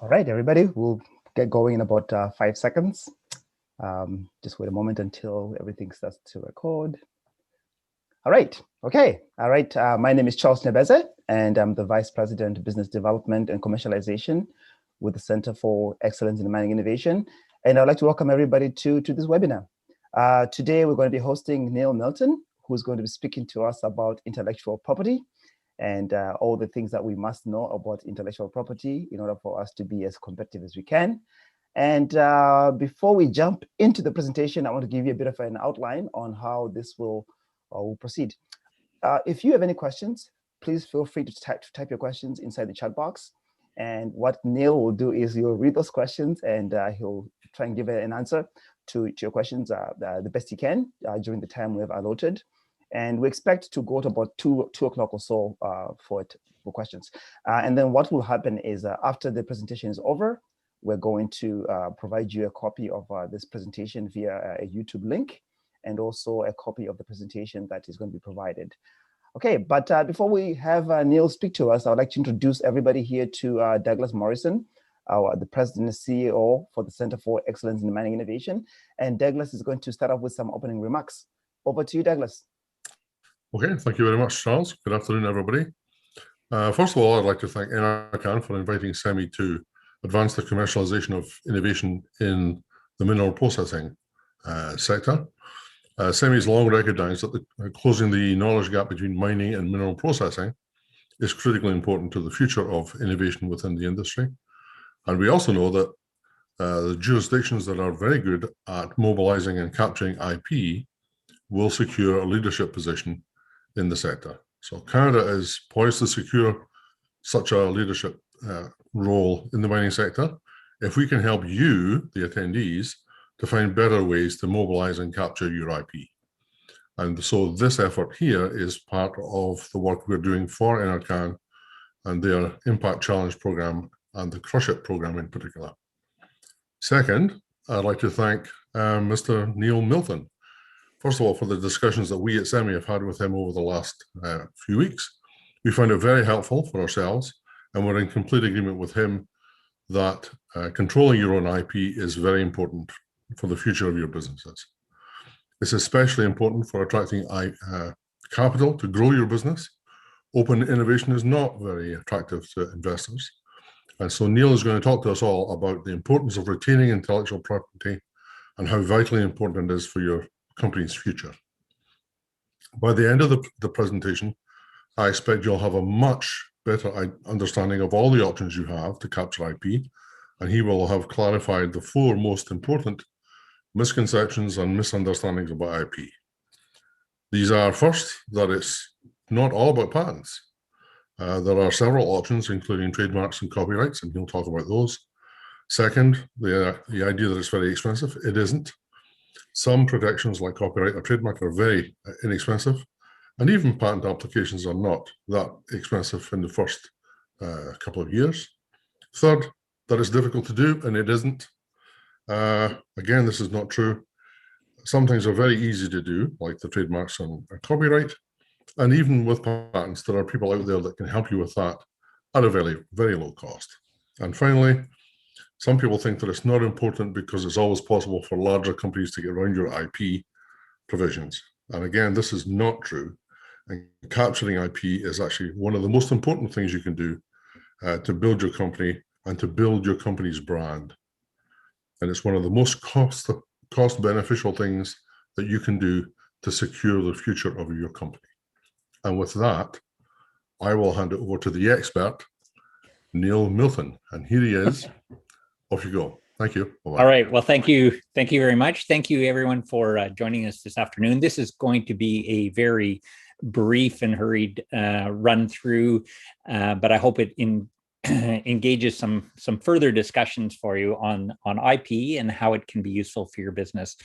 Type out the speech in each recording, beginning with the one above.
All right, everybody, we'll get going in about 5 seconds. Just wait a moment until everything starts to record. All right, okay. All right, my name is Charles Nebeze, and I'm the Vice President of Business Development and Commercialization with the Center for Excellence in Mining Innovation. And I'd like to welcome everybody to this webinar. Today, we're going to be hosting Neil Milton, who's going to be speaking to us about intellectual property and all the things that we must know about intellectual property in order for us to be as competitive as we can. And before we jump into the presentation, I want to give you a bit of an outline on how this will proceed. If you have any questions, please feel free to type your questions inside the chat box. And what Neil will do is he'll read those questions and he'll try and give an answer to your questions the best he can during the time we have allotted. And we expect to go to about 2 o'clock or so for questions. And then what will happen is after the presentation is over, we're going to provide you a copy of this presentation via a YouTube link, and also a copy of the presentation that is going to be provided. Okay, but before we have Neil speak to us, I would like to introduce everybody here to Douglas Morrison, the President and CEO for the Center for Excellence in Mining Innovation. And Douglas is going to start off with some opening remarks. Over to you, Douglas. Okay, thank you very much, Charles. Good afternoon, everybody. First of all, I'd like to thank NRCan for inviting CEMI to advance the commercialization of innovation in the mineral processing sector. CEMI has long recognized that closing the knowledge gap between mining and mineral processing is critically important to the future of innovation within the industry. And we also know that the jurisdictions that are very good at mobilizing and capturing IP will secure a leadership position in the sector. So Canada is poised to secure such a leadership role in the mining sector if we can help you, the attendees, to find better ways to mobilize and capture your IP. And so this effort here is part of the work we're doing for NRCan and their Impact Challenge program and the Crush It program in particular. Second, I'd like to thank Mr. Neil Milton, first of all, for the discussions that we at CEMI have had with him over the last few weeks. We found it very helpful for ourselves, and we're in complete agreement with him that controlling your own IP is very important for the future of your businesses. It's especially important for attracting capital to grow your business. Open innovation is not very attractive to investors. And so Neil is going to talk to us all about the importance of retaining intellectual property and how vitally important it is for your company's future. By the end of the presentation, I expect you'll have a much better understanding of all the options you have to capture IP, and he will have clarified the 4 most important misconceptions and misunderstandings about IP. These are, first, that it's not all about patents. There are several options, including trademarks and copyrights, and he'll talk about those. Second, the idea that it's very expensive. It isn't. Some protections like copyright or trademark are very inexpensive, and even patent applications are not that expensive in the first couple of years. Third, that it's difficult to do, and it isn't. Again, this is not true. Some things are very easy to do, like the trademarks and copyright, and even with patents, there are people out there that can help you with that at a very, very low cost. And finally, some people think that it's not important because it's always possible for larger companies to get around your IP provisions. And again, this is not true. And capturing IP is actually one of the most important things you can do to build your company and to build your company's brand. And it's one of the most cost beneficial things that you can do to secure the future of your company. And with that, I will hand it over to the expert, Neil Milton. And here he is. Off you go. Thank you. Bye-bye. All right. Well, thank you. Thank you very much. Thank you, everyone, for joining us this afternoon. This is going to be a very brief and hurried run through, but I hope it engages some further discussions for you on IP and how it can be useful for your business.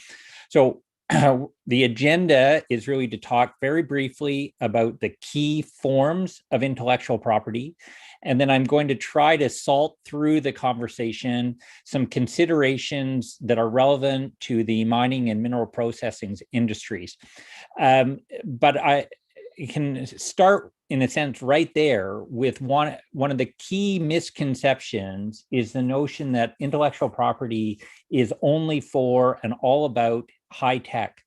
So the agenda is really to talk very briefly about the key forms of intellectual property. And then I'm going to try to salt through the conversation some considerations that are relevant to the mining and mineral processing industries. But can start in a sense right there with one of the key misconceptions is the notion that intellectual property is only for and all about high tech.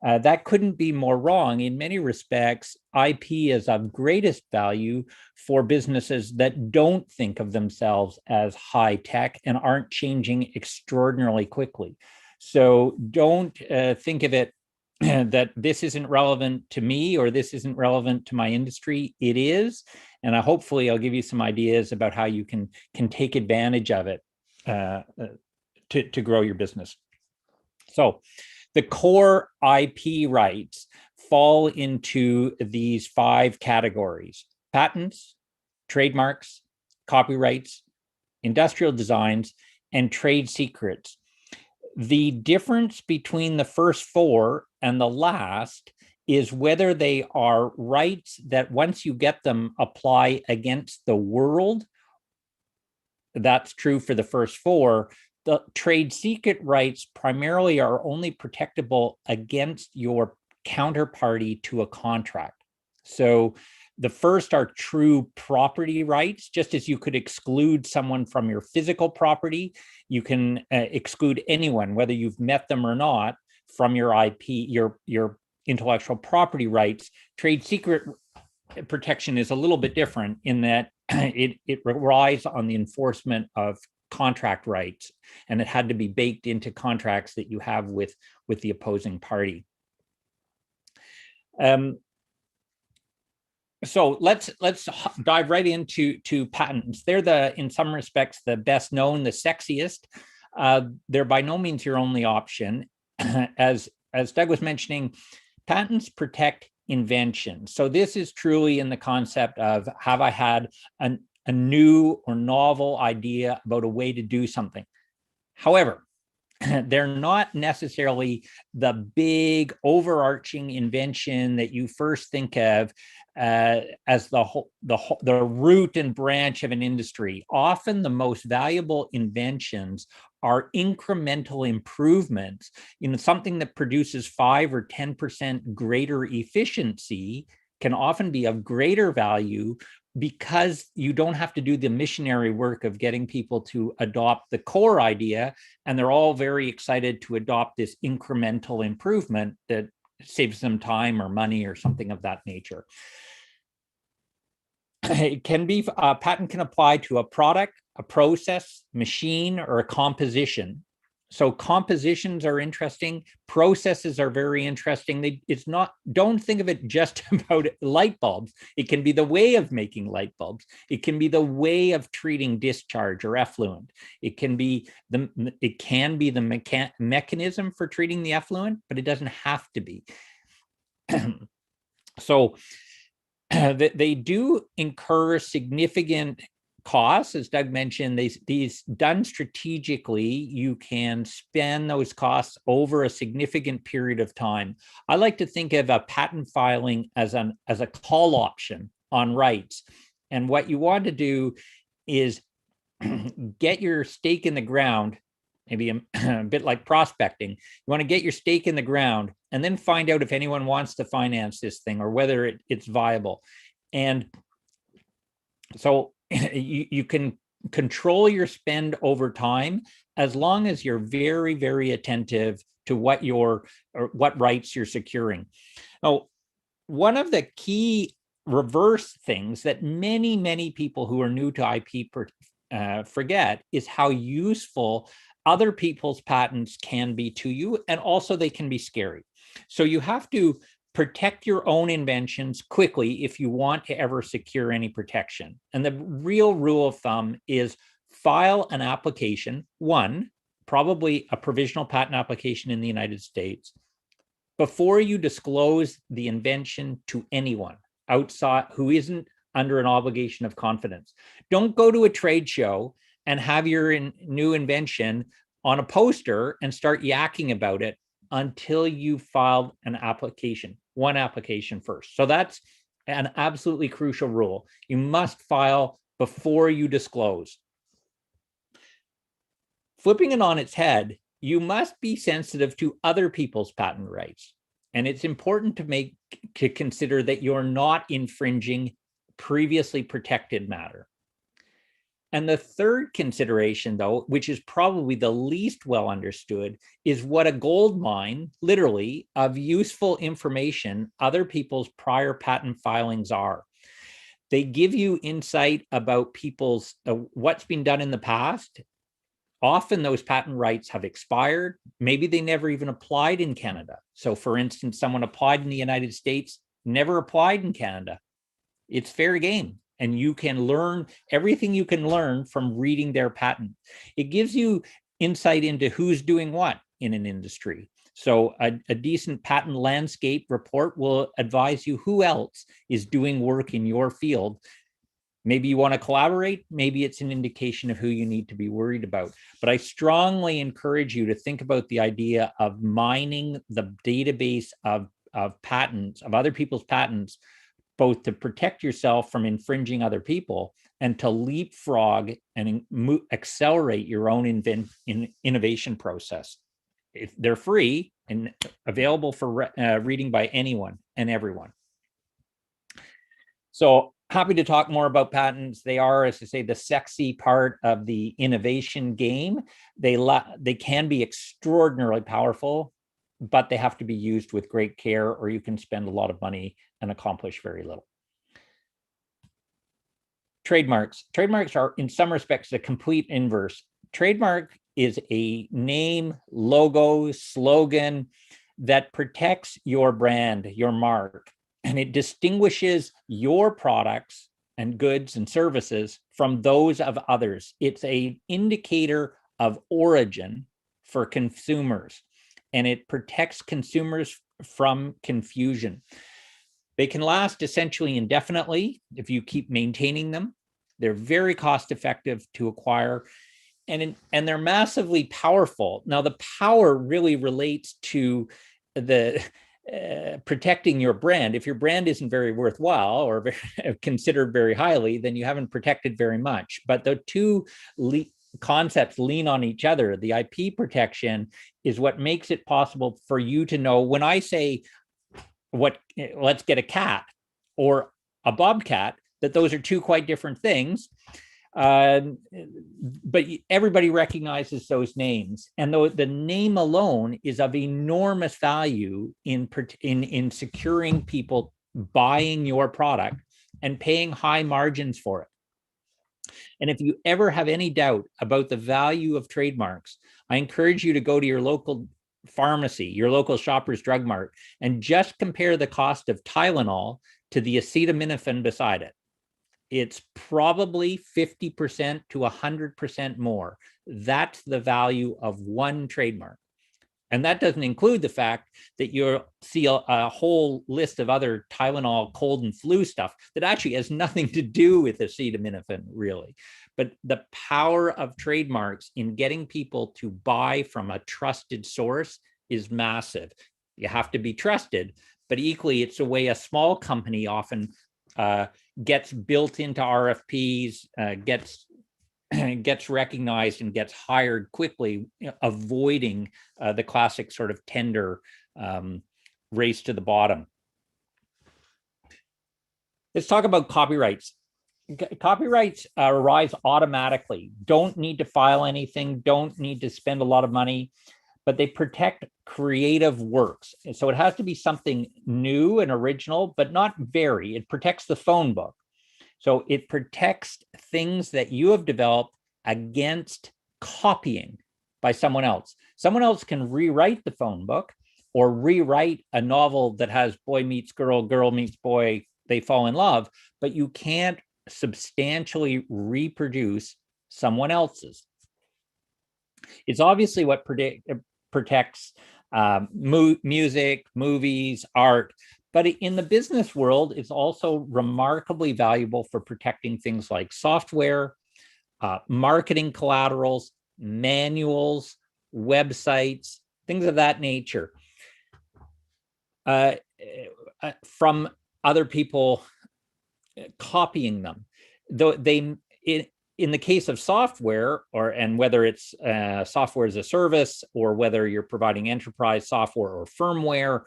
That couldn't be more wrong. In many respects, IP is of greatest value for businesses that don't think of themselves as high tech and aren't changing extraordinarily quickly. So don't think of it that this isn't relevant to me or this isn't relevant to my industry. It is, and hopefully I'll give you some ideas about how you can take advantage of it to grow your business. So the core IP rights fall into these 5 categories: patents, trademarks, copyrights, industrial designs, and trade secrets. The difference between the first 4 and the last is whether they are rights that once you get them apply against the world. That's true for the first 4. The trade secret rights primarily are only protectable against your counterparty to a contract. So the first are true property rights. Just as you could exclude someone from your physical property, you can exclude anyone, whether you've met them or not, from your IP, your intellectual property rights. Trade secret protection is a little bit different in that it relies on the enforcement of contract rights, and it had to be baked into contracts that you have with the opposing party. So let's dive right into patents. They're in some respects the best known, the sexiest. They're by no means your only option. As Doug was mentioning, patents protect invention. So this is truly in the concept of, have I had a new or novel idea about a way to do something? However, they're not necessarily the big overarching invention that you first think of as the root and branch of an industry. Often the most valuable inventions are incremental improvements. Something that produces 5 or 10% greater efficiency can often be of greater value because you don't have to do the missionary work of getting people to adopt the core idea, and they're all very excited to adopt this incremental improvement that saves them time or money or something of that nature. It can be, a patent can apply to a product, a process, machine, or a composition. So compositions are interesting. Processes are very interesting. Don't think of it just about light bulbs. It can be the way of making light bulbs. It can be the way of treating discharge or effluent. It can be the mechanism for treating the effluent, but it doesn't have to be. So they do incur significant costs. As Doug mentioned, these done strategically, you can spend those costs over a significant period of time. I like to think of a patent filing as a call option on rights. And what you want to do is get your stake in the ground, maybe a bit like prospecting. You want to get your stake in the ground and then find out if anyone wants to finance this thing or whether it's viable. And so you can control your spend over time as long as you're very, very attentive to what rights you're securing. Now, one of the key reverse things that many, many people who are new to IP forget is how useful other people's patents can be to you, and also they can be scary. So you have to protect your own inventions quickly if you want to ever secure any protection. And the real rule of thumb is file an application, probably a provisional patent application in the United States, before you disclose the invention to anyone outside who isn't under an obligation of confidence. Don't go to a trade show and have your new invention on a poster and start yakking about it until you filed one application first. So that's an absolutely crucial rule. You must file before you disclose. Flipping it on its head, you must be sensitive to other people's patent rights. And it's important to consider that you're not infringing previously protected matter. And the third consideration, though, which is probably the least well understood, is what a gold mine, literally, of useful information other people's prior patent filings are. They give you insight about people's what's been done in the past. Often those patent rights have expired. Maybe they never even applied in Canada. So for instance, someone applied in the United States, never applied in Canada. It's fair game. And you can learn everything you can learn from reading their patent. It gives you insight into who's doing what in an industry. So a decent patent landscape report will advise you who else is doing work in your field. Maybe you want to collaborate, maybe it's an indication of who you need to be worried about. But I strongly encourage you to think about the idea of mining the database of patents, of other people's patents, both to protect yourself from infringing other people and to leapfrog and accelerate your own innovation process. They're free and available for reading by anyone and everyone. So happy to talk more about patents. They are, as I say, the sexy part of the innovation game. They can be extraordinarily powerful, but they have to be used with great care, or you can spend a lot of money and accomplish very little. Trademarks. Trademarks are, in some respects, the complete inverse. Trademark is a name, logo, slogan that protects your brand, your mark, and it distinguishes your products and goods and services from those of others. It's an indicator of origin for consumers, and it protects consumers from confusion. They can last essentially indefinitely if you keep maintaining them. They're very cost effective to acquire, and they're massively powerful. Now, the power really relates to the protecting your brand. If your brand isn't very worthwhile or considered very highly, then you haven't protected very much. But the two concepts lean on each other. The IP protection is what makes it possible for you to know when I say, let's get a cat or a bobcat, that those are two quite different things. But everybody recognizes those names, and though the name alone is of enormous value in securing people buying your product and paying high margins for it. And if you ever have any doubt about the value of trademarks, I encourage you to go to your local pharmacy, your local Shoppers Drug Mart, and just compare the cost of Tylenol to the acetaminophen beside it. It's probably 50% to 100% more. That's the value of one trademark. And that doesn't include the fact that you'll see a whole list of other Tylenol cold and flu stuff that actually has nothing to do with acetaminophen, really. But the power of trademarks in getting people to buy from a trusted source is massive. You have to be trusted, but equally, it's a way a small company often gets built into RFPs, gets recognized and gets hired quickly, avoiding the classic sort of tender race to the bottom. Let's talk about copyrights. Copyrights arise automatically, don't need to file anything, don't need to spend a lot of money, but they protect creative works. And so it has to be something new and original, but not very. It protects the phone book. So it protects things that you have developed against copying by someone else. Someone else can rewrite the phone book or rewrite a novel that has boy meets girl, girl meets boy, they fall in love, but you can't substantially reproduce someone else's. It's obviously what protects music, movies, art, but in the business world, it's also remarkably valuable for protecting things like software, marketing collaterals, manuals, websites, things of that nature, from other people copying them. Though in the case of software, and whether it's software as a service or whether you're providing enterprise software or firmware,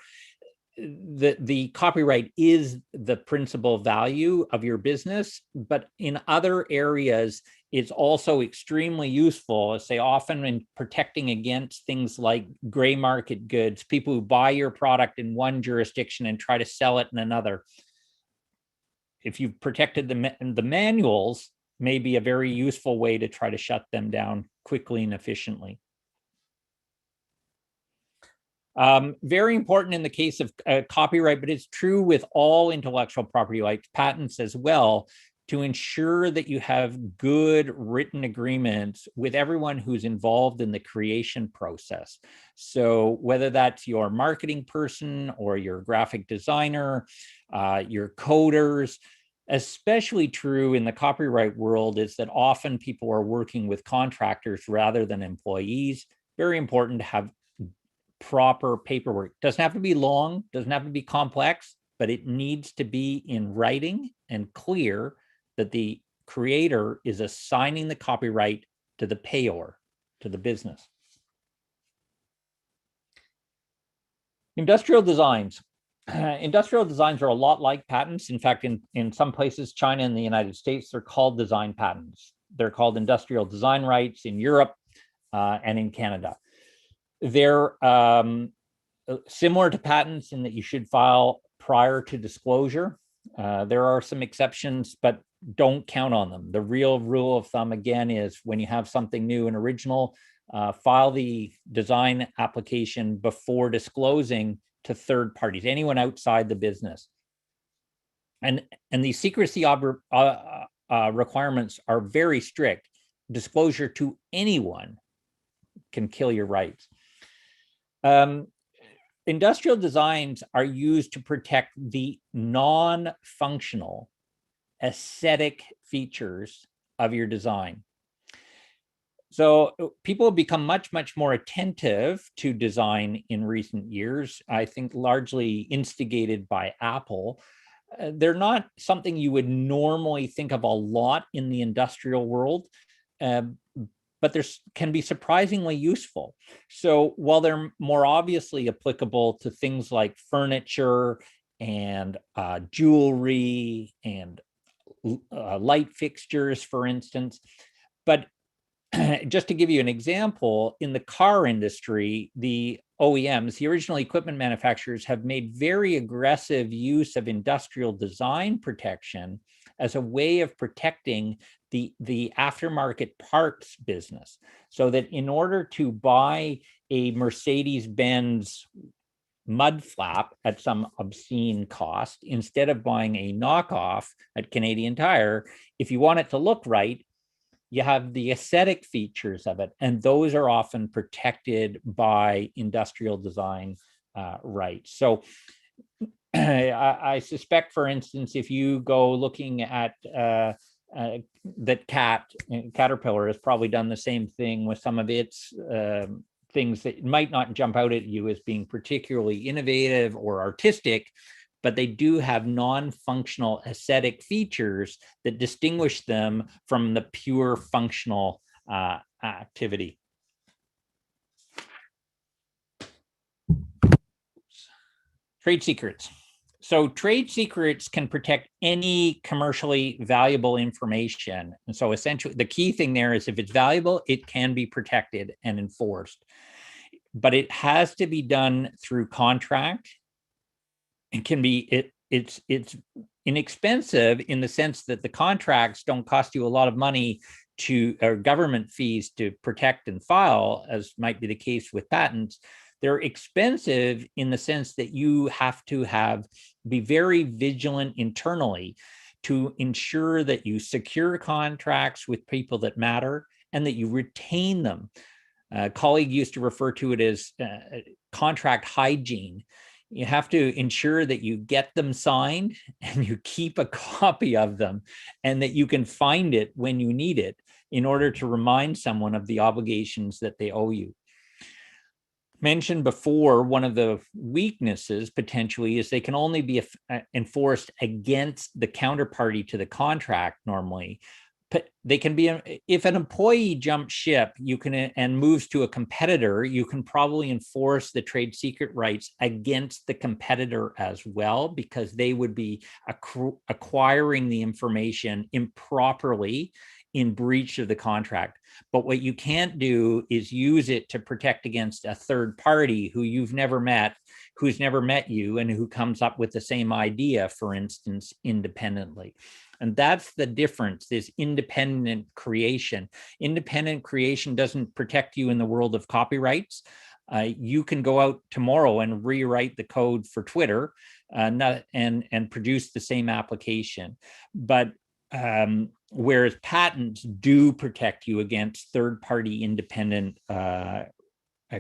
the copyright is the principal value of your business, but in other areas, it's also extremely useful, say often in protecting against things like gray market goods, people who buy your product in one jurisdiction and try to sell it in another. If you've protected the manuals, may be a very useful way to try to shut them down quickly and efficiently. Very important in the case of copyright, but it's true with all intellectual property like patents as well, to ensure that you have good written agreements with everyone who's involved in the creation process. So whether that's your marketing person or your graphic designer, your coders, especially true in the copyright world is that often people are working with contractors rather than employees. Very important to have proper paperwork. Doesn't have to be long, doesn't have to be complex, but it needs to be in writing and clear that the creator is assigning the copyright to the payor, to the business. Industrial designs. Industrial designs are a lot like patents. In fact, in some places, China and the United States, they're called design patents. They're called industrial design rights in Europe and in Canada. They're similar to patents in that you should file prior to disclosure. There are some exceptions, but don't count on them. The real rule of thumb, again, is when you have something new and original, file the design application before disclosing to third parties, anyone outside the business. And the secrecy requirements are very strict. Disclosure to anyone can kill your rights. Industrial designs are used to protect the non-functional aesthetic features of your design. So people have become much, much more attentive to design in recent years, I think largely instigated by Apple. They're not something you would normally think of a lot in the industrial world, but there can be surprisingly useful. So while they're more obviously applicable to things like furniture and jewelry and light fixtures, for instance, but just to give you an example, in the car industry, the OEMs, the original equipment manufacturers, have made very aggressive use of industrial design protection as a way of protecting the aftermarket parts business. So that in order to buy a Mercedes-Benz mud flap at some obscene cost, instead of buying a knockoff at Canadian Tire, if you want it to look right, you have the aesthetic features of it, and those are often protected by industrial design rights. So I suspect, for instance, if you go looking at that Caterpillar has probably done the same thing with some of its things that might not jump out at you as being particularly innovative or artistic, but they do have non-functional aesthetic features that distinguish them from the pure functional activity. Trade secrets. So trade secrets can protect any commercially valuable information. And so essentially the key thing there is if it's valuable, it can be protected and enforced. But it has to be done through contract. It can be, it's inexpensive in the sense that the contracts don't cost you a lot of money or government fees to protect and file, as might be the case with patents. They're expensive in the sense that you have to be very vigilant internally to ensure that you secure contracts with people that matter and that you retain them. A colleague used to refer to it as contract hygiene. You have to ensure that you get them signed and you keep a copy of them and that you can find it when you need it in order to remind someone of the obligations that they owe you. Mentioned before, one of the weaknesses potentially is they can only be enforced against the counterparty to the contract normally, they can be, if an employee jumps ship, you can, and moves to a competitor, you can probably enforce the trade secret rights against the competitor as well, because they would be acquiring the information improperly in breach of the contract. But what you can't do is use it to protect against a third party who you've never met, who's never met you, and who comes up with the same idea, for instance, independently. And that's the difference, this independent creation. Independent creation doesn't protect you in the world of copyrights. You can go out tomorrow and rewrite the code for Twitter and produce the same application. But whereas patents do protect you against third-party independent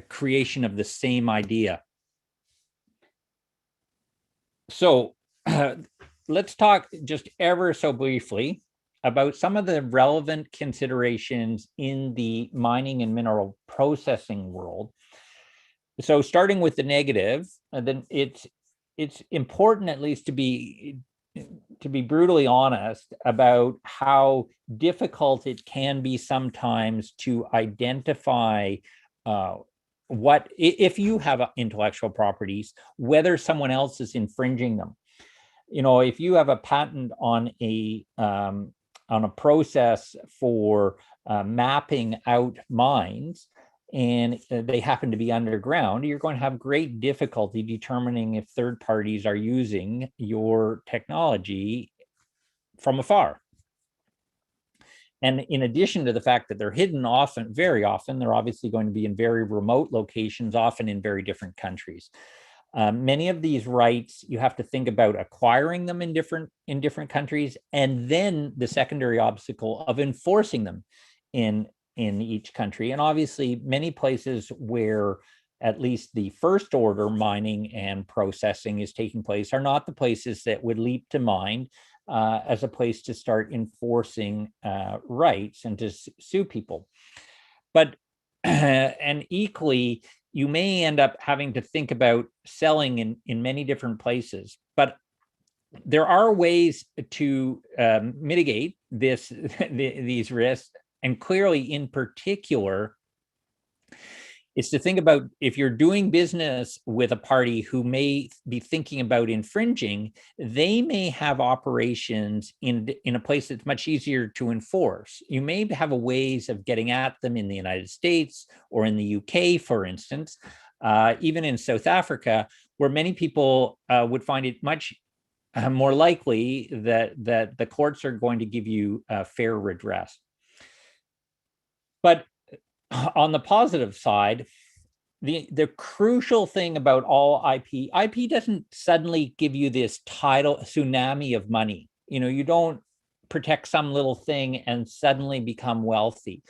creation of the same idea. So let's talk just ever so briefly about some of the relevant considerations in the mining and mineral processing world. So starting with the negative, then it's important at least to be brutally honest about how difficult it can be sometimes to identify what, if you have intellectual properties, whether someone else is infringing them. You know, if you have a patent on a process for mapping out mines, and they happen to be underground, you're going to have great difficulty determining if third parties are using your technology from afar. And in addition to the fact that they're hidden often, very often, they're obviously going to be in very remote locations, often in very different countries. Many of these rights, you have to think about acquiring them in different countries, and then the secondary obstacle of enforcing them in each country. And obviously, many places where at least the first order mining and processing is taking place are not the places that would leap to mind as a place to start enforcing rights and to sue people. But and equally, you may end up having to think about selling in many different places. But there are ways to mitigate these risks. And clearly, in particular, is to think about, if you're doing business with a party who may be thinking about infringing, they may have operations in a place that's much easier to enforce. You may have a ways of getting at them in the United States or in the UK, for instance, even in South Africa, where many people would find it much more likely that the courts are going to give you fair redress. But on the positive side, the crucial thing about all IP doesn't suddenly give you this tidal tsunami of money. You know, you don't protect some little thing and suddenly become wealthy.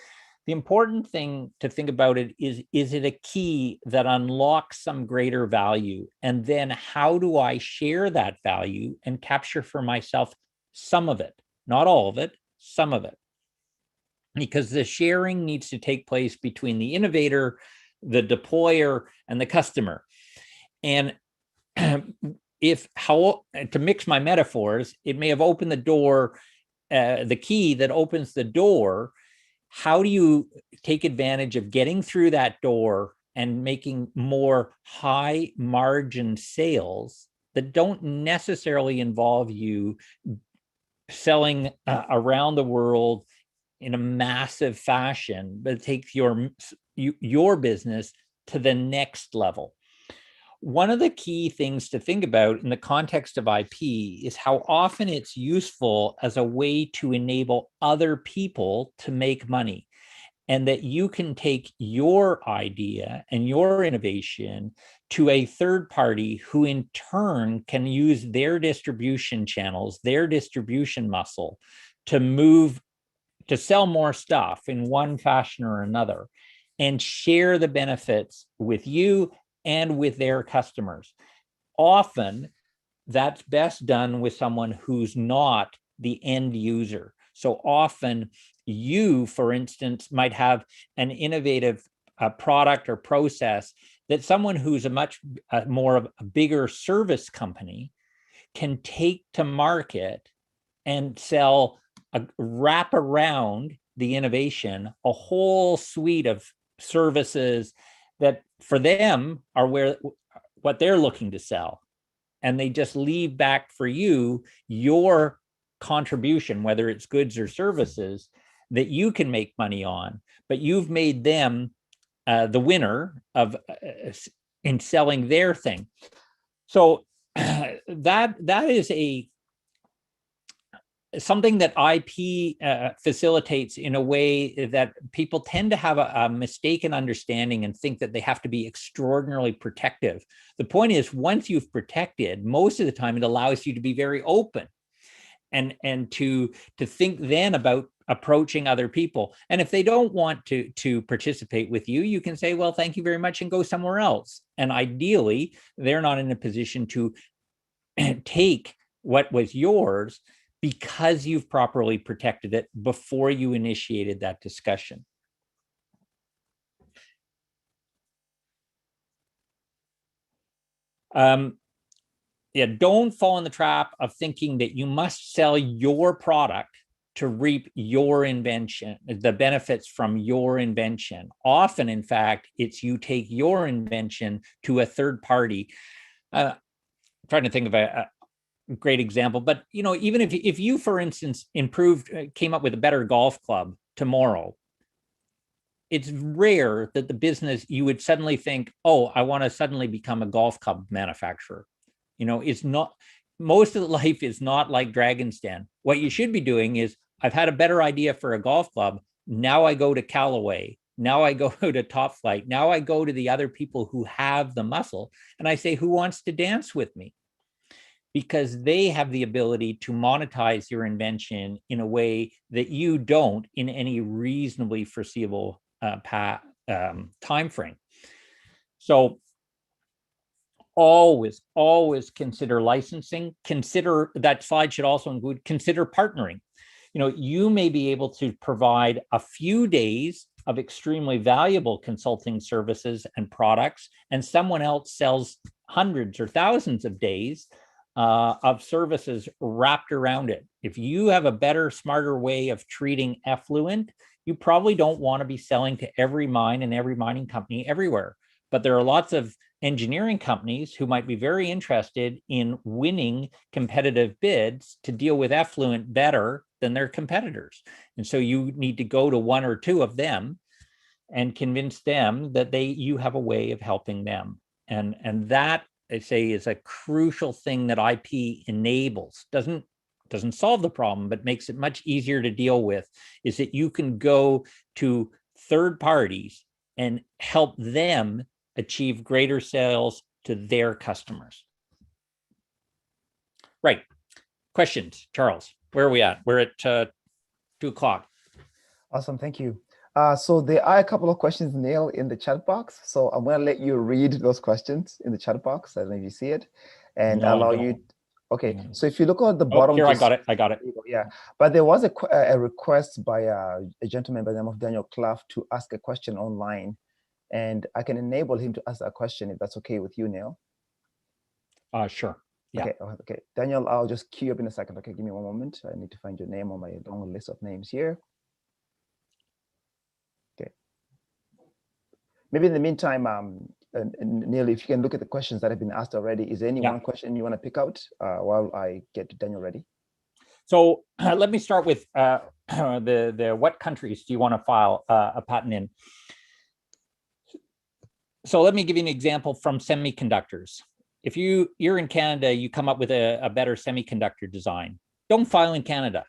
The important thing to think about it is it a key that unlocks some greater value? And then how do I share that value and capture for myself some of it? Not all of it, some of it. Because the sharing needs to take place between the innovator, the deployer, and the customer. And to mix my metaphors, it may have opened the door, the key that opens the door. How do you take advantage of getting through that door and making more high margin sales that don't necessarily involve you selling around the world in a massive fashion, but it takes your business to the next level? One of the key things to think about in the context of IP is how often it's useful as a way to enable other people to make money, and that you can take your idea and your innovation to a third party who in turn can use their distribution channels, their distribution muscle to sell more stuff in one fashion or another, and share the benefits with you and with their customers. Often, that's best done with someone who's not the end user. So often, you, for instance, might have an innovative product or process that someone who's a much more of a bigger service company can take to market and sell wrap around the innovation a whole suite of services that for them are what they're looking to sell. And they just leave back for you your contribution, whether it's goods or services that you can make money on, but you've made them the winner of in selling their thing. So that is something that IP facilitates in a way that people tend to have a mistaken understanding and think that they have to be extraordinarily protective. The point is, once you've protected, most of the time it allows you to be very open and to think then about approaching other people. And if they don't want to participate with you, you can say, well, thank you very much, and go somewhere else. And ideally, they're not in a position to take what was yours because you've properly protected it before you initiated that discussion. Yeah, don't fall in the trap of thinking that you must sell your product to reap your invention, the benefits from your invention. Often, in fact, it's you take your invention to a third party. I'm trying to think of a great example, but even if you, for instance, came up with a better golf club tomorrow, it's rare that the business, you would suddenly think, oh, I want to suddenly become a golf club manufacturer. It's not, most of the life is not like Dragon's Den. What you should be doing is, I've had a better idea for a golf club. Now I go to Callaway. Now I go to Top Flight. Now I go to the other people who have the muscle, and I say, who wants to dance with me? Because they have the ability to monetize your invention in a way that you don't in any reasonably foreseeable time frame. So always consider licensing. Consider, that slide should also include, consider partnering. You may be able to provide a few days of extremely valuable consulting services and products, and someone else sells hundreds or thousands of days of services wrapped around it. If you have a better, smarter way of treating effluent, you probably don't want to be selling to every mine and every mining company everywhere. But there are lots of engineering companies who might be very interested in winning competitive bids to deal with effluent better than their competitors. And so you need to go to one or two of them and convince them that you have a way of helping them. And that, I say, is a crucial thing that IP enables. Doesn't solve the problem, but makes it much easier to deal with, is that you can go to third parties and help them achieve greater sales to their customers. Right. Questions, Charles? Where are we at? We're at 2 o'clock. Awesome, thank you. So there are a couple of questions, Neil, in the chat box. So I'm going to let you read those questions in the chat box. I don't know if you see it, and allow you. Okay, so if you look at the bottom. Here, I got it. Yeah, but there was a request by a gentleman by the name of Daniel Clough to ask a question online, and I can enable him to ask that question if that's okay with you, Neil. Sure. Yeah. Okay. Daniel, I'll just queue you up in a second. Okay, give me one moment. I need to find your name on my long list of names here. Okay. Maybe in the meantime, Neil, if you can look at the questions that have been asked already, is there any one question you want to pick out while I get to Daniel ready? So let me start with the what countries do you want to file a patent in? So let me give you an example from semiconductors. If you're in Canada, you come up with a better semiconductor design, don't file in Canada,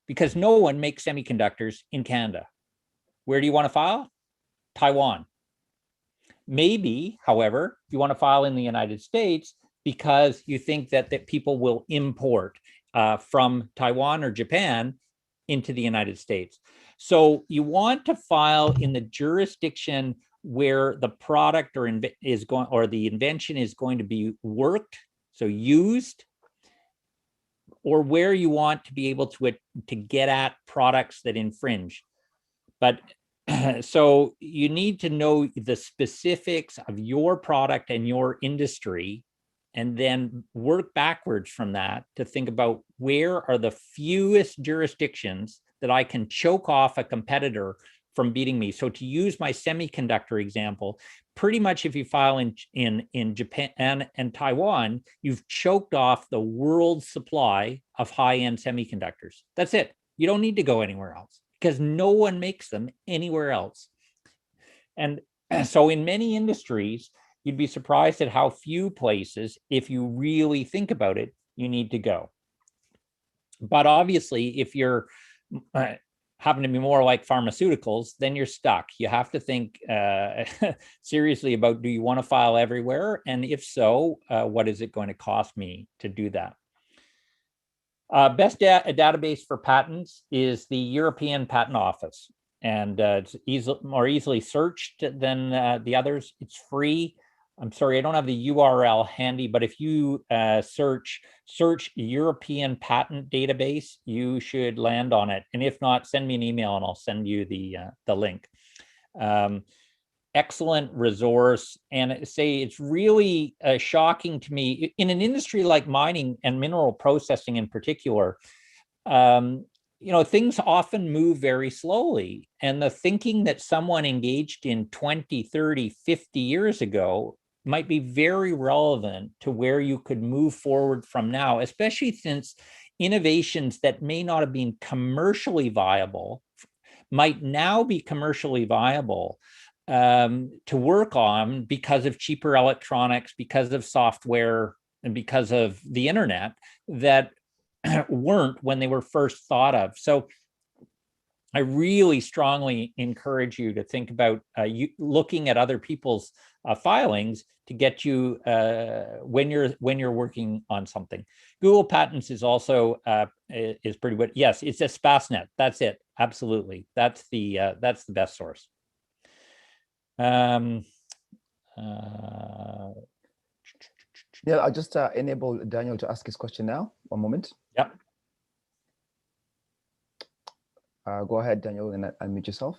because no one makes semiconductors in Canada. Where do you want to file? Taiwan. Maybe, however, you want to file in the United States because you think that people will import from Taiwan or Japan into the United States. So you want to file in the jurisdiction where the product or the invention is going to be worked, so used, or where you want to be able to get at products that infringe. But so you need to know the specifics of your product and your industry and then work backwards from that to think about where are the fewest jurisdictions that I can choke off a competitor from beating me. So to use my semiconductor example, pretty much if you file in Japan and Taiwan, you've choked off the world's supply of high-end semiconductors. That's it. You don't need to go anywhere else because no one makes them anywhere else. And so in many industries, you'd be surprised at how few places, if you really think about it, you need to go. But obviously, if you're happen to be more like pharmaceuticals, then you're stuck. You have to think seriously about, do you want to file everywhere? And if so, what is it going to cost me to do that? Best database for patents is the European Patent Office. And it's more easily searched than the others. It's free. I'm sorry, I don't have the URL handy, but if you search European Patent Database, you should land on it. And if not, send me an email and I'll send you the link. Excellent resource. And say it's really shocking to me in an industry like mining and mineral processing in particular. You know, things often move very slowly, and the thinking that someone engaged in 20, 30, 50 years ago might be very relevant to where you could move forward from now, especially since innovations that may not have been commercially viable might now be commercially viable to work on because of cheaper electronics, because of software, and because of the internet that weren't when they were first thought of. So I really strongly encourage you to think about looking at other people's filings to get you when you're working on something. Google Patents is also is pretty good. Yes, it's a SPASnet. That's it. Absolutely, that's the best source. Yeah, I'll just enable Daniel to ask his question now. One moment. Yep. Go ahead, Daniel, and unmute yourself.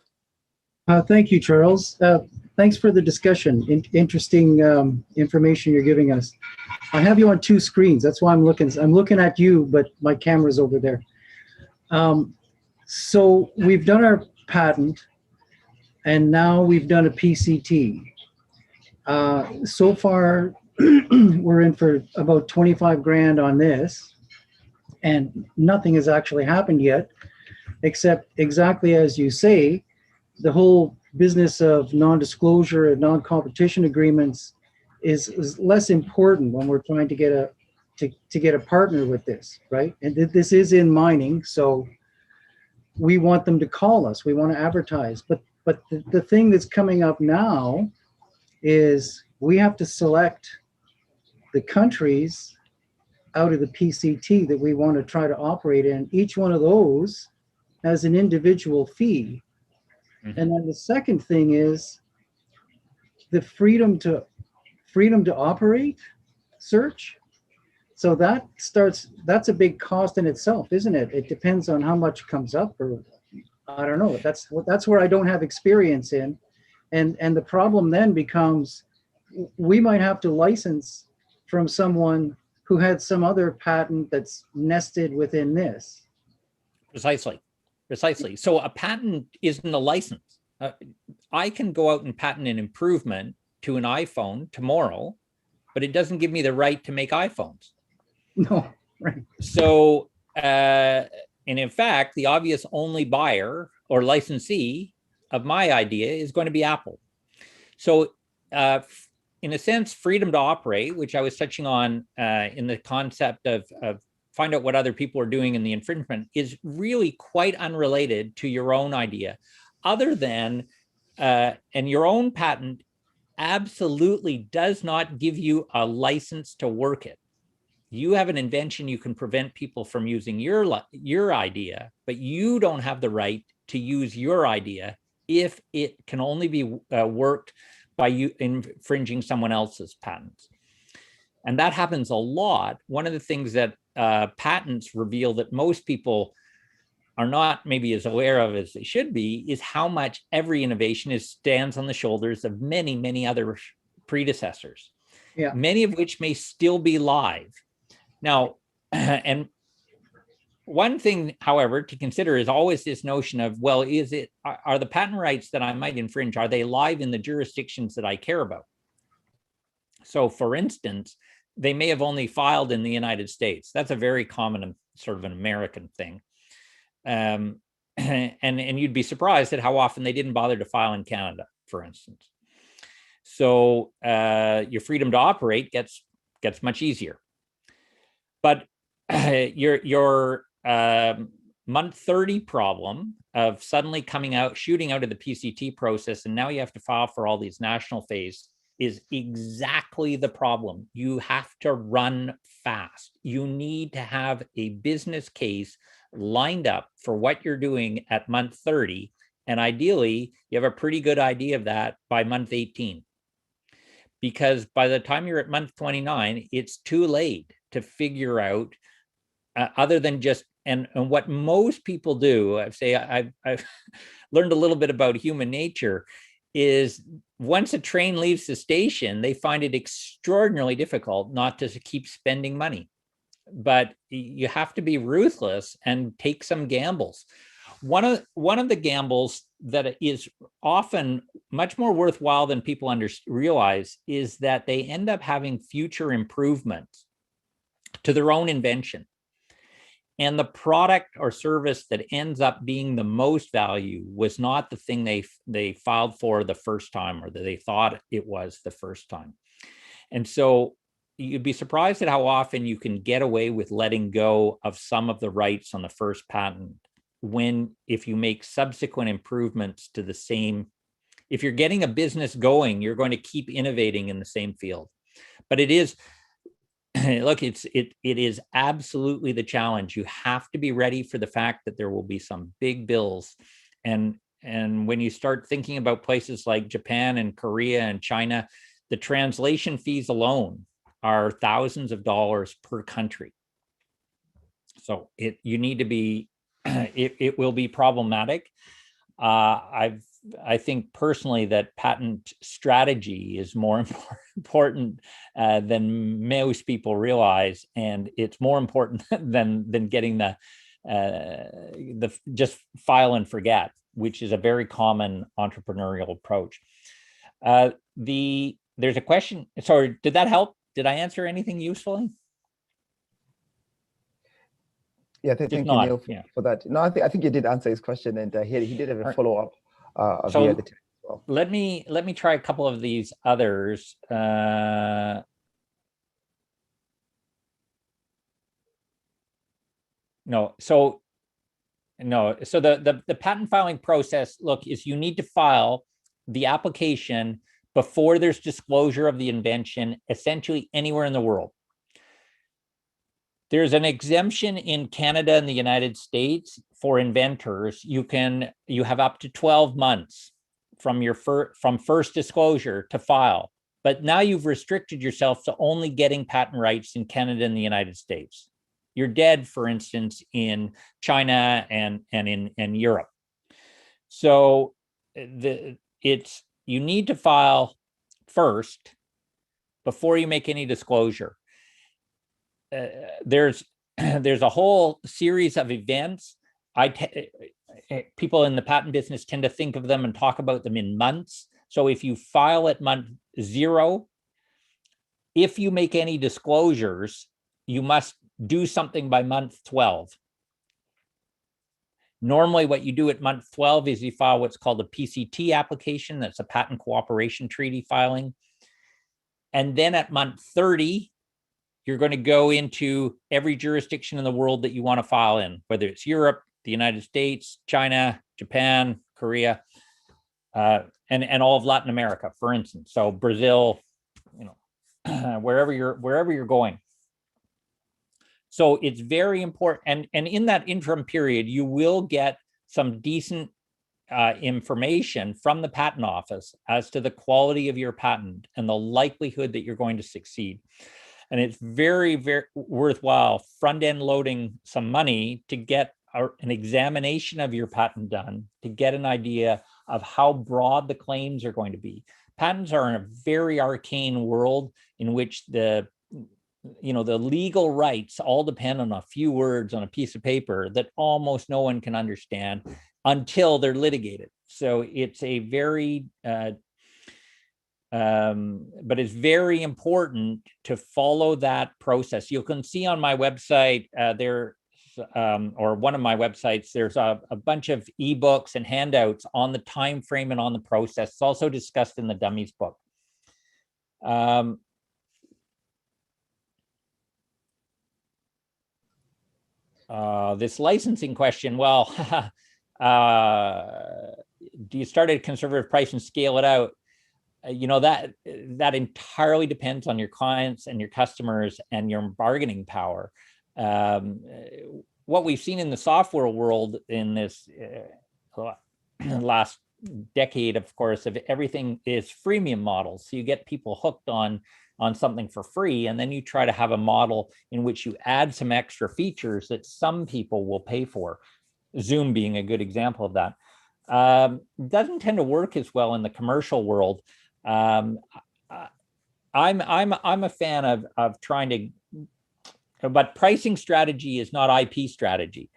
Thank you, Charles. Thanks for the discussion. Interesting information you're giving us. I have you on two screens. That's why I'm looking at you, but my camera's over there. So we've done our patent, and now we've done a PCT. So far, we're in for about 25 grand on this, and nothing has actually happened yet, except exactly as you say, the whole business of non-disclosure and non-competition agreements is less important when we're trying to get a partner with this, right? And this is in mining, so we want them to call us. We want to advertise, but the thing that's coming up now is we have to select the countries out of the PCT that we want to try to operate in. Each one of those has an individual fee. Mm-hmm. And then the second thing is the freedom to operate search. So that's a big cost in itself, isn't it? It depends on how much comes up, or I don't know. That's where I don't have experience in. And the problem then becomes we might have to license from someone who had some other patent that's nested within this. Precisely. So a patent isn't a license. I can go out and patent an improvement to an iPhone tomorrow, but it doesn't give me the right to make iPhones. No, right. So, and in fact, the obvious only buyer or licensee of my idea is going to be Apple. So in a sense, freedom to operate, which I was touching on in the concept of find out what other people are doing in the infringement, is really quite unrelated to your own idea, other than, and your own patent absolutely does not give you a license to work it. You have an invention, you can prevent people from using your idea, but you don't have the right to use your idea if it can only be worked by you infringing someone else's patents. And that happens a lot. One of the things that patents reveal that most people are not maybe as aware of as they should be is how much every innovation stands on the shoulders of many, many other predecessors. Yeah. many of which may still be live. Now, and one thing, however, to consider is always this notion of, well, are the patent rights that I might infringe, are they live in the jurisdictions that I care about? So for instance, they may have only filed in the United States. That's a very common sort of an American thing. And you'd be surprised at how often they didn't bother to file in Canada, for instance. So your freedom to operate gets much easier. But your month 30 problem of suddenly shooting out of the PCT process, and now you have to file for all these national phase, is exactly the problem. You have to run fast. You need to have a business case lined up for what you're doing at month 30. And ideally, you have a pretty good idea of that by month 18. Because by the time you're at month 29, it's too late to figure out, other than just, and what most people do, I've learned a little bit about human nature, is once a train leaves the station, they find it extraordinarily difficult not to keep spending money. But you have to be ruthless and take some gambles. One of the gambles that is often much more worthwhile than people realize is that they end up having future improvements to their own invention. And the product or service that ends up being the most value was not the thing they filed for the first time, or that they thought it was the first time. And so you'd be surprised at how often you can get away with letting go of some of the rights on the first patent if you make subsequent improvements to the same. If you're getting a business going, you're going to keep innovating in the same field. But it is, look, it is absolutely the challenge. You have to be ready for the fact that there will be some big bills. And when you start thinking about places like Japan and Korea and China, the translation fees alone are thousands of dollars per country. So you need to be, it will be problematic. I think personally that patent strategy is more important than most people realize, and it's more important than getting the just file and forget, which is a very common entrepreneurial approach. There's a question. Sorry, did that help? Did I answer anything usefully? Yeah, thank you, Neil, for that. No, I think you did answer his question, and he did have a follow-up via the text as well. Let me try a couple of these others. No, so the patent filing process, look, is you need to file the application before there's disclosure of the invention, essentially anywhere in the world. There's an exemption in Canada and the United States for inventors. You have up to 12 months from first disclosure to file. But now you've restricted yourself to only getting patent rights in Canada and the United States. You're dead, for instance, in China and in Europe. So you need to file first before you make any disclosure. There's a whole series of events. People in the patent business tend to think of them and talk about them in months. So if you file at month 0, if you make any disclosures, you must do something by month 12. Normally, what you do at month 12 is you file what's called a PCT application. That's a patent cooperation treaty filing. And then at month 30, you're going to go into every jurisdiction in the world that you want to file in, whether it's Europe, the United States, China, Japan, Korea, and all of Latin America, for instance. So Brazil, wherever you're going. So it's very important. And in that interim period, you will get some decent information from the patent office as to the quality of your patent and the likelihood that you're going to succeed. And it's very, very worthwhile front-end loading some money to get an examination of your patent done, to get an idea of how broad the claims are going to be. patents are in a very arcane world in which the legal rights all depend on a few words on a piece of paper that almost no one can understand until they're litigated. So it's a very, but it's very important to follow that process. You can see on my website or one of my websites, there's a bunch of ebooks and handouts on the time frame and on the process. It's also discussed in the Dummies book. This licensing question, well, do you start at a conservative price and scale it out? That entirely depends on your clients and your customers and your bargaining power. What we've seen in the software world in this last decade, of course, of everything is freemium models. So you get people hooked on something for free, and then you try to have a model in which you add some extra features that some people will pay for. Zoom being a good example of that. Doesn't tend to work as well in the commercial world. I'm a fan of trying to, but pricing strategy is not IP strategy.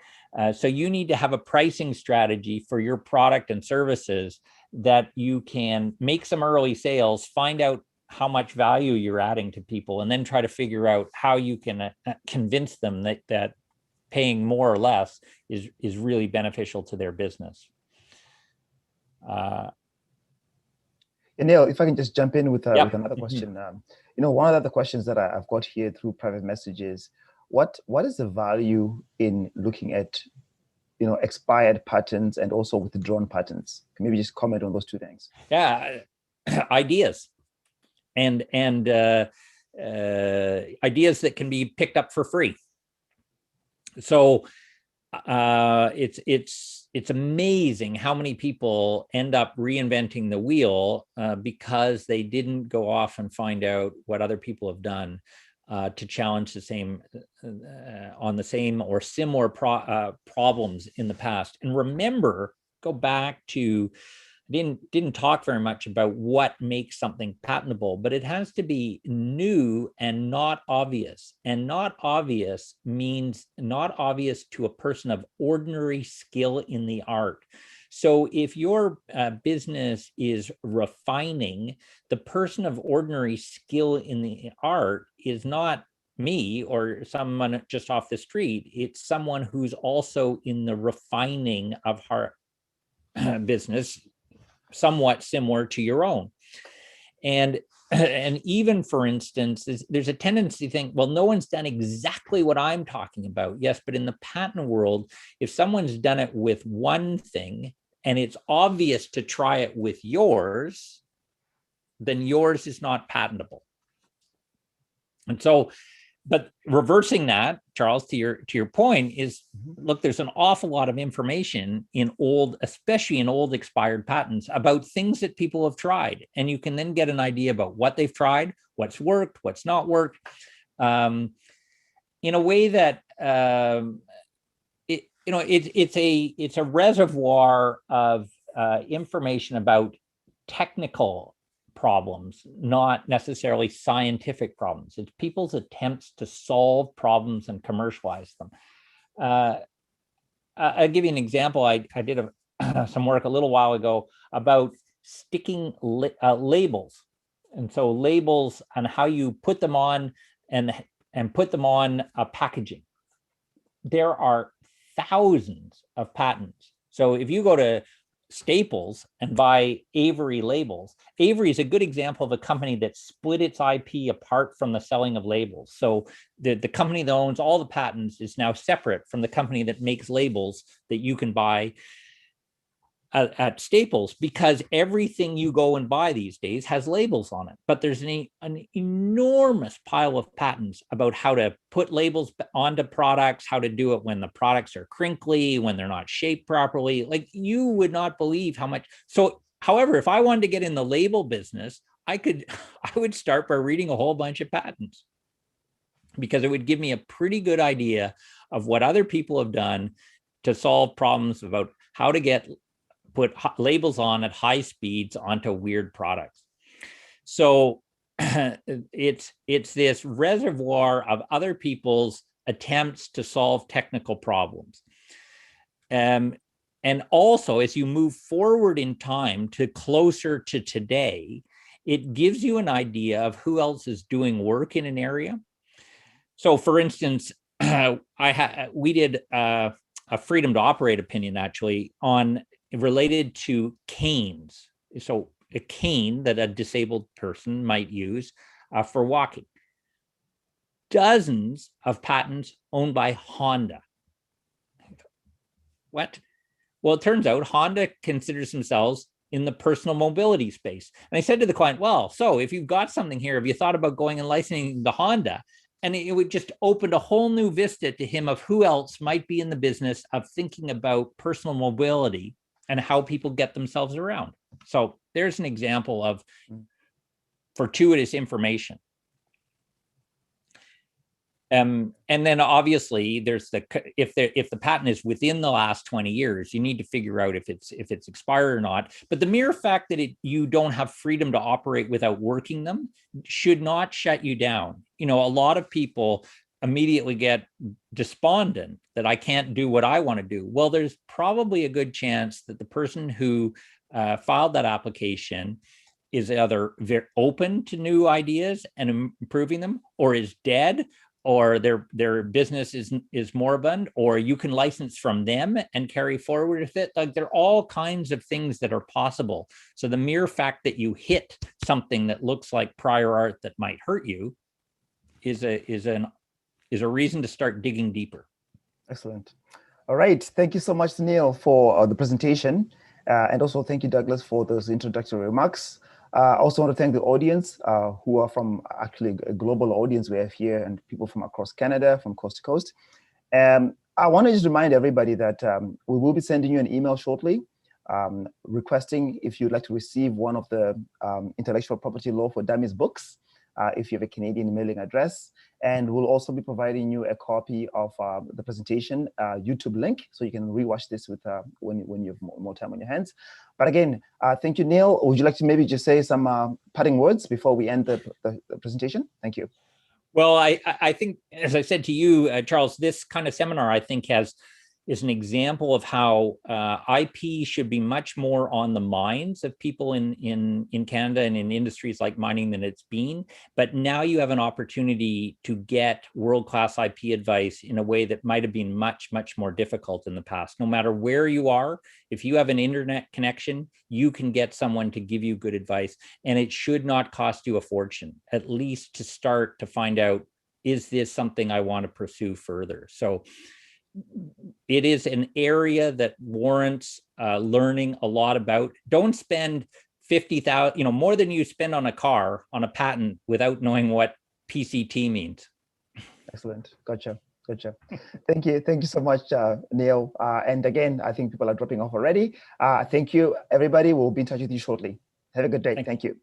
So you need to have a pricing strategy for your product and services that you can make some early sales, find out how much value you're adding to people, and then try to figure out how you can convince them that paying more or less is really beneficial to their business. Neil, if I can just jump in with another question. One of the questions that I've got here through private messages, what is the value in looking at expired patents and also withdrawn patents? Maybe just comment on those two things. Yeah, ideas and ideas that can be picked up for free. So it's amazing how many people end up reinventing the wheel because they didn't go off and find out what other people have done to challenge the same on the same or similar problems in the past. And remember, go back to, didn't talk very much about what makes something patentable, but it has to be new and not obvious. And not obvious means not obvious to a person of ordinary skill in the art. So if your business is refining, the person of ordinary skill in the art is not me or someone just off the street. It's someone who's also in the refining of our business, somewhat similar to your own. And even, for instance, there's a tendency to think, well, no one's done exactly what I'm talking about. Yes, but in the patent world, if someone's done it with one thing and it's obvious to try it with yours, then yours is not patentable. And so, but reversing that, Charles, to your point is, look, there's an awful lot of information in especially in old expired patents about things that people have tried. And you can then get an idea about what they've tried, what's worked, what's not worked, in a way that, it's a reservoir of information about technical problems, not necessarily scientific problems. It's people's attempts to solve problems and commercialize them. I'll give you an example. I did some work a little while ago about sticking labels. And so labels and how you put them on and put them on a packaging. There are thousands of patents. So if you go to Staples and buy Avery labels, Avery is a good example of a company that split its IP apart from the selling of labels. So the company that owns all the patents is now separate from the company that makes labels that you can buy at Staples, because everything you go and buy these days has labels on it. But there's an enormous pile of patents about how to put labels onto products, how to do it when the products are crinkly, when they're not shaped properly. Like, you would not believe how much. So, however, if I wanted to get in the label business, I would start by reading a whole bunch of patents, because it would give me a pretty good idea of what other people have done to solve problems about how to put labels on at high speeds onto weird products. So it's this reservoir of other people's attempts to solve technical problems. And also, as you move forward in time to closer to today, it gives you an idea of who else is doing work in an area. So, for instance, we did a freedom to operate opinion actually on related to canes. So, a cane that a disabled person might use for walking. Dozens of patents owned by Honda. What? Well, it turns out Honda considers themselves in the personal mobility space. And I said to the client, well, so if you've got something here, have you thought about going and licensing the Honda? And it would just opened a whole new vista to him of who else might be in the business of thinking about personal mobility and how people get themselves around. So there's an example of fortuitous information. And then obviously there's if the patent is within the last 20 years, you need to figure out if it's expired or not. But the mere fact that you don't have freedom to operate without working them should not shut you down. You know, a lot of people immediately get despondent that I can't do what I want to do. Well, there's probably a good chance that the person who filed that application is either very open to new ideas and improving them, or is dead, or their business is moribund, or you can license from them and carry forward with it. Like, there are all kinds of things that are possible. So the mere fact that you hit something that looks like prior art that might hurt you is a reason to start digging deeper. Excellent. All right. Thank you so much, Neil, for the presentation. And also thank you, Douglas, for those introductory remarks. I also want to thank the audience who are from actually a global audience we have here, and people from across Canada, from coast to coast. I want to just remind everybody that we will be sending you an email shortly requesting if you'd like to receive one of the intellectual property law for dummies books, if you have a Canadian mailing address. And we'll also be providing you a copy of the presentation YouTube link, so you can rewatch this with when you have more time on your hands. But again, thank you, Neil. Would you like to maybe just say some parting words before we end the presentation? Thank you. Well, I think, as I said to you, Charles, this kind of seminar, I think, is an example of how IP should be much more on the minds of people in Canada and in industries like mining than it's been. But now you have an opportunity to get world-class IP advice in a way that might have been much, much more difficult in the past. No matter where you are, if you have an internet connection, you can get someone to give you good advice, and it should not cost you a fortune, at least to start to find out, is this something I want to pursue further? So it is an area that warrants learning a lot about. Don't spend $50,000, more than you spend on a car, on a patent, without knowing what PCT means. Excellent. Gotcha. Thank you so much, Neil. And again, I think people are dropping off already. Thank you, everybody. We'll be in touch with you shortly. Have a good day. Thank you.